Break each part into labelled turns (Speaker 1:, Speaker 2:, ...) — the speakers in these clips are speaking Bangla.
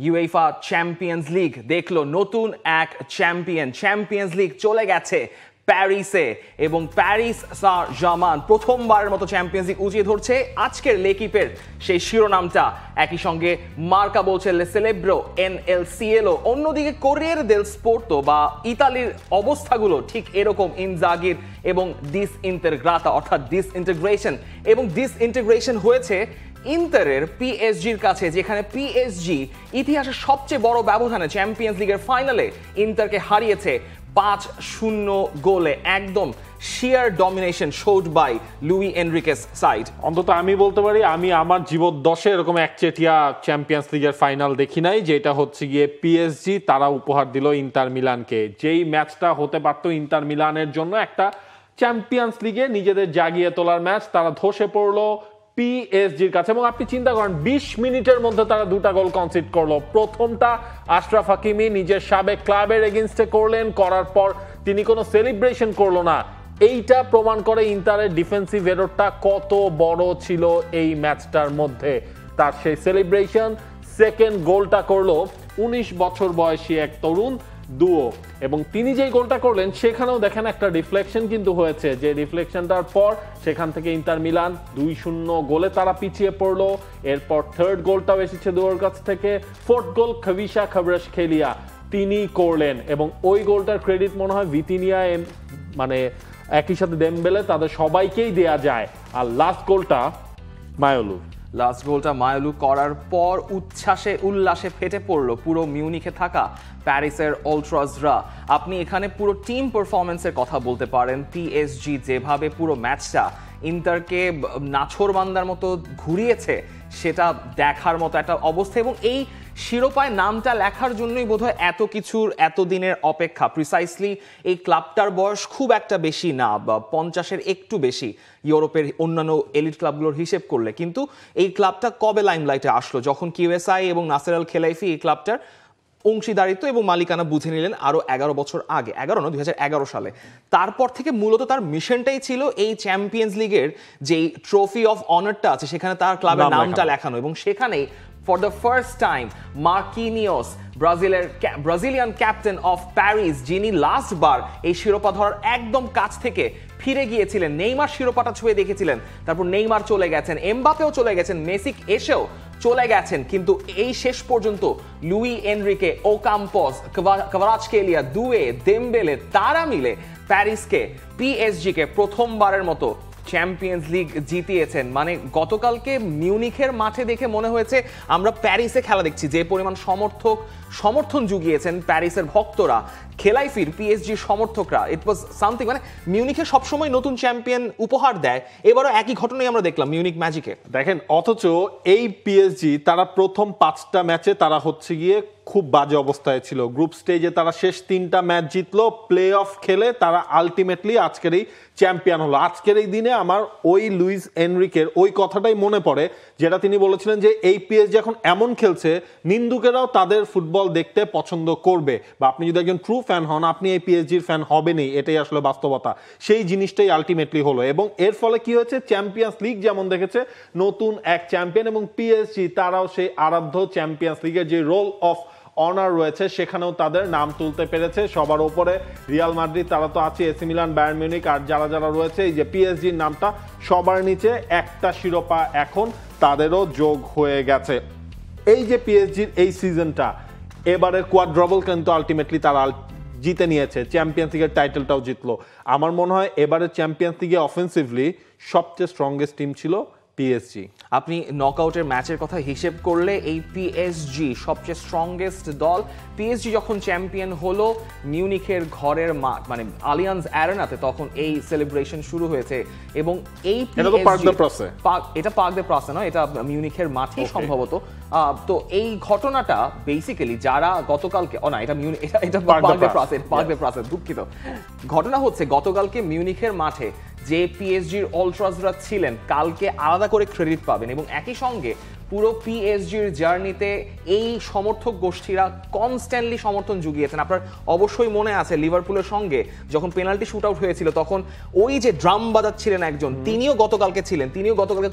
Speaker 1: ইউএফা চ্যাম্পিয়ন্স লিগ দেখলো নতুন এক চ্যাম্পিয়ন্স লিগ চলে গেছে প্যারিসে এবং প্যারিস সাঁ-জার্মান প্রথমবারের মতো চ্যাম্পিয়ন্স লিগ উঁচিয়ে ধরছে আজকের লেকিপের সেই শিরোনামটা। একই সঙ্গে মার্কা বলছে লে সেলেব্রো এনএল সিএলও। অন্যদিকে কোরিয়ার দেল স্পোর্তো বা ইতালির অবস্থাগুলো ঠিক এরকম ইনজাগির এবং ডিসইন্টেগ্রাতা অর্থাৎ ডিসইন্টেগ্রেশন হয়েছে ইন্টারের পিএসজির কাছে, যেখানে পিএসজি ইতিহাসের সবচেয়ে বড় ব্যবধানে চ্যাম্পিয়ন্স লিগের ফাইনালে ইন্টারকে হারিয়েছে 5-0 গোলে। একদম sheer domination showed by Luis Enrique's side.
Speaker 2: অন্তত আমি বলতে পারি আমি আমার জীবদ্দশে এরকম একচেটিয়া চ্যাম্পিয়ন্স লিগের ফাইনাল দেখি নাই, যেটা হচ্ছে গিয়ে পিএসজি তারা উপহার দিল ইন্টার মিলানকে। যেই ম্যাচটা হতে পারতো ইন্টার মিলানের জন্য একটা চ্যাম্পিয়ন্স লিগে নিজেদের জাগিয়ে তোলার ম্যাচ, তারা ধসে পড়লো পিএসজির কাছে। এবং আপনি চিন্তা করেন 20 মিনিটের মধ্যে তারা দুটা গোল কনসিড করলো। প্রথমটা আশরাফ হাকিমি নিজের সাবেক ক্লাবের এগেইনস্টে করলেন, করার পর তিনি কোনো সেলিব্রেশন করলো না। এইটা প্রমাণ করে ইন্টারের ডিফেন্সিভ এররটা কত বড় ছিল এই ম্যাচটার মধ্যে। তার সেই সেলিব্রেশন, সেকেন্ড গোলটা করলো 19 বছর বয়সী এক তরুণ দুও, এবং তিনি যেই গোলটা করলেন সেখানেও দেখেন একটা রিফ্লেকশন কিন্তু হয়েছে, যে রিফ্লেকশনটার পর সেখান থেকে ইন্টার মিলান 2-0 গোলে তারা পিছিয়ে পড়লো। এরপর থার্ড গোলটাও এসেছে দুয়োর কাছ থেকে। ফোর্থ গোল খবিশা খাবরাশখেলিয়া তিনি করলেন, এবং ওই গোলটার ক্রেডিট মনে হয় ভিতিনিয়া মানে একই সাথে দেমবেলে তাদের সবাইকেই দেয়া যায়। আর লাস্ট গোলটা
Speaker 1: মায়োলু করার পর উল্লাসে ফেটে পড়লো পুরো মিউনিখে থাকা প্যারিসের আলট্রাসরা। আপনি এখানে পুরো টিম পারফরমেন্সের কথা বলতে পারেন। পিএসজি যেভাবে পুরো ম্যাচটা ইন্টারকে নাছোড়বান্দার মতো ঘুরিয়েছে সেটা দেখার মতো একটা অবস্থা, এবং এই শিরোপায় নামটা লেখার জন্যই বোধহয় এত কিছুর এতদিনের অপেক্ষা। প্রিসাইসলি এই ক্লাবটার বয়স খুব একটা বেশি না, বা 50-এর একটু বেশি ইউরোপের অন্যান্য এলিট ক্লাবগুলোর হিসেব করলে। কিন্তু এই ক্লাবটা কবে লাইমলাইটে আসলো? যখন কিউএসআই এবং নাসের আল খেলাইফি এই ক্লাবটার অংশীদারিত্ব এবং মালিকানা বুঝে নিলেন আরো 11 বছর আগে, 2011 সালে। তারপর থেকে মূলত তার মিশনটাই ছিল এই চ্যাম্পিয়ন্স লিগের যেই ট্রফি অফ অনারটা আছে সেখানে তার ক্লাবের নামটা লেখানো, এবং সেখানেই for the first time Marquinhos Brazilian captain of Paris, যিনি লাস্টবার এই শিরোপা ধরার একদম কাছ থেকে ফিরে গিয়েছিলেন। নেইমার শিরোপাটা ছুঁয়ে দেখেছিলেন, তারপর নেইমার চলে গেছেন, এমবাপেও চলে গেছেন, মেসি এসেও চলে গেছেন, কিন্তু এই শেষ পর্যন্ত লুই এনরিকে, ওকাম্পস, কভারাৎসখেলিয়া, দুয়ে, দেমবেলে তারা মিলে প্যারিসকে, পিএসজিকে প্রথমবারের মতো চ্যাম্পিয়ন্স লিগ জিতিয়েছেন। মানে গতকালকে মিউনিখের মাঠে দেখে মনে হয়েছে আমরা প্যারিসে খেলা দেখছি। যে পরিমাণ সমর্থন জুগিয়েছেন প্যারিসের ভক্তরা, খেলাইফির পিএসজির সমর্থকরা, ইট ওয়াজ সামথিং। মানে মিউনিখে সবসময় নতুন চ্যাম্পিয়ন উপহার দেয়, এবারও একই ঘটনাই আমরা দেখলাম মিউনিক ম্যাজিকে।
Speaker 2: দেখেন, অথচ এই পিএসজি তারা প্রথম 5টা ম্যাচে তারা হচ্ছে গিয়ে খুব বাজে অবস্থায় ছিল। গ্রুপ স্টেজে তারা শেষ 3টা ম্যাচ জিতলো, প্লে অফ খেলে তারা আলটিমেটলি আজকের এই চ্যাম্পিয়ন হলো। আজকের এই দিনে আমার ওই লুইস এনরিকের ওই কথাটাই মনে পড়ে, যেটা তিনি বলেছিলেন যে এই পিএসজি এখন এমন খেলছে নিন্দুকেরাও তাদের ফুটবল দেখতে পছন্দ করবে, বা আপনি যদি একজন ট্রু ফ্যান হন আপনি এই পিএসজির ফ্যান হবেনই, এটাই আসলে বাস্তবতা। সেই জিনিসটাই আলটিমেটলি হলো, এবং এর ফলে কি হয়েছে, চ্যাম্পিয়ন্স লিগ যেমন দেখেছে নতুন এক চ্যাম্পিয়ন, এবং পিএসজি তারাও সেই আরাধ্য চ্যাম্পিয়ন্স লিগের যে রোল অফ অনার রয়েছে সেখানেও তাদের নাম তুলতে পেরেছে। সবার উপরে রিয়াল মাদ্রিদ, তারা তো আছে, এসি মিলান, বায়ার্ন মিউনিখ, আর যারা রয়েছে এই যে পিএসজির নামটা সবার নিচে একটা শিরোপা এখন তাদেরও যোগ হয়ে গেছে। এই যে পিএসজির এই সিজনটা, এবারের কোয়াড্রাবল কিন্তু আলটিমেটলি তারা জিতে নিয়েছে, চ্যাম্পিয়ন্স লিগের টাইটেলটাও জিতলো। আমার মনে হয় এবারের চ্যাম্পিয়ন্স লিগে অফেন্সিভলি সবচেয়ে স্ট্রংগেস্ট টিম ছিল পিএসজি।
Speaker 1: আপনি নকআউটের ম্যাচের কথা হিসেব করলে এই পিএসজি সবচেয়ে স্ট্রংগেস্ট দল। পিএসজি যখন চ্যাম্পিয়ন হলো মিউনিখের ঘরের মাঠ মানে আলিয়ান্স অ্যারেনাতে, তখন এই সেলিব্রেশন শুরু হয়েছে, এবং এই
Speaker 2: এটা পার্ক
Speaker 1: দে প্রাসে নয়, এটা মিউনিখের মাঠেই সম্ভবত। তো এই ঘটনাটা বেসিক্যালি যারা গতকালকে এটা পার্ক দে প্রাসে, দুঃখিত। ঘটনা হচ্ছে গতকালকে মিউনিখের মাঠে যে পিএসজির আলট্রাসরা ছিলেন কালকে আলাদা করে ক্রেডিট পাবেন, এবং একই সঙ্গে পুরো পিএসজির জার্নিতে এই সমর্থক গোষ্ঠীরা কনস্ট্যান্টলি সমর্থন জুগিয়েছেন। আপনার অবশ্যই মনে আছে লিভারপুলের সঙ্গে যখন পেনাল্টি শুট আউট হয়েছিল তখন ওই যে ড্রাম বাজাচ্ছিলেন একজন, তিনিও গতকালকে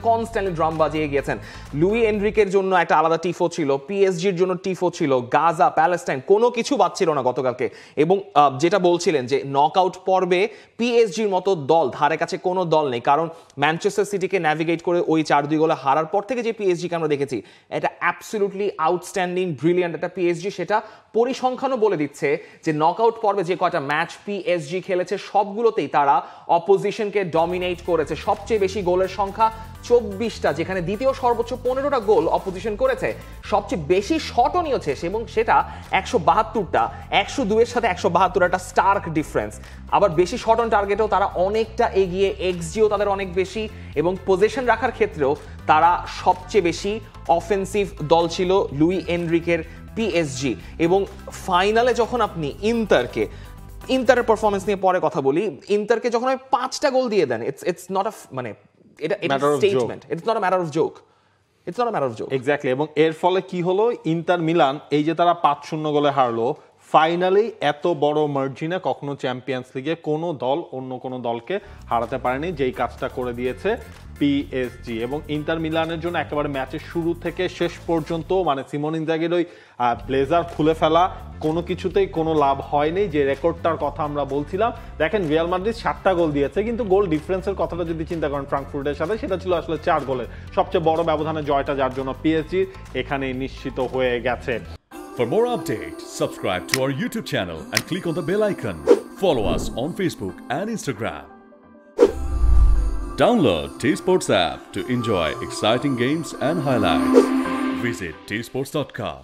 Speaker 1: কনস্ট্যান্টলি ড্রাম বাজিয়ে গিয়েছেন। লুই এনরিকের জন্য একটা আলাদা টিফো ছিল, পিএসজির জন্য টিফো ছিল, গাজা, প্যালেস্টাইন কোনো কিছু বাজছিল না গতকালকে। এবং যেটা বলছিলেন যে নকআউট পর্বে পিএসজির মতো দল ধারে কাছে কোনো দল নেই, কারণ ম্যানচেস্টার সিটিকে ন্যাভিগেট করে ওই 4-2 গোলে হারার পর থেকে যে পিএসজিকে আমরা দেখেছি এটা অ্যাবসলিউটলি আউটস্ট্যান্ডিং ব্রিলিয়ান্ট একটা পিএসজি। সেটা পরিসংখ্যানও বলে দিচ্ছে যে নকআউট পর্বে যে কয়টা ম্যাচ পিএসজি খেলেছে সবগুলোতেই তারা অপোজিশনকে ডমিনেট করেছে। সবচেয়ে বেশি গোলের সংখ্যা 24টা, যেখানে দ্বিতীয় সর্বোচ্চ 15টা গোল অপোজিশন করেছে। সবচেয়ে বেশি শটও নিয়েছে এবং সেটা 172টা, 102-এর সাথে 172 একটা স্টার্ক ডিফারেন্স। আবার বেশি শট অন টার্গেটেও তারা অনেকটা এগিয়ে, এক্সজিও তাদের অনেক বেশি, এবং পজিশন রাখার ক্ষেত্রেও তারা সবচেয়ে বেশি অফেন্সিভ দল ছিল লুই এনরিকের পিএসজি। এবং ফাইনালে যখন আপনি ইন্টারের পারফরমেন্স নিয়ে পরে কথা বলি, ইন্টারকে যখন 5টা গোল দিয়ে দেন, ইটস নট আ মানে এটা statement, it's not a matter of joke, it's not a matter of joke.
Speaker 2: Exactly. এবং এর ফলে কি হলো, ইন্টার মিলান এই যে তারা 5-0 গোলে হারলো, ফাইনালি এত বড় মার্জিনে কখনো চ্যাম্পিয়ন্স লিগে কোনো দল অন্য কোনো দলকে হারাতে পারেনি, যেই কাজটা করে দিয়েছে পিএসজি। এবং ইন্টার মিলানের জন্য একেবারে ম্যাচের শুরু থেকে শেষ পর্যন্ত মানে সিমন ইনজাগির ওই ব্লেজার খুলে ফেলা কোনো কিছুতেই কোনো লাভ হয়নি, যে রেকর্ডটার কথা আমরা বলছিলাম। দেখেন রিয়াল মাদ্রিদ 7টা গোল দিয়েছে, কিন্তু গোল ডিফারেন্সের কথাটা যদি চিন্তা করেন ফ্রাঙ্কফুর্টের সাথে, সেটা ছিল আসলে 4 গোলের। সবচেয়ে বড় ব্যবধানে জয়টা যার জন্য পিএসজি এখানে নিশ্চিত হয়ে গেছে।
Speaker 3: For more updates, subscribe to our YouTube channel and click on the bell icon. Follow us on Facebook and Instagram. Download T-Sports app to enjoy exciting games and highlights. Visit tsports.com.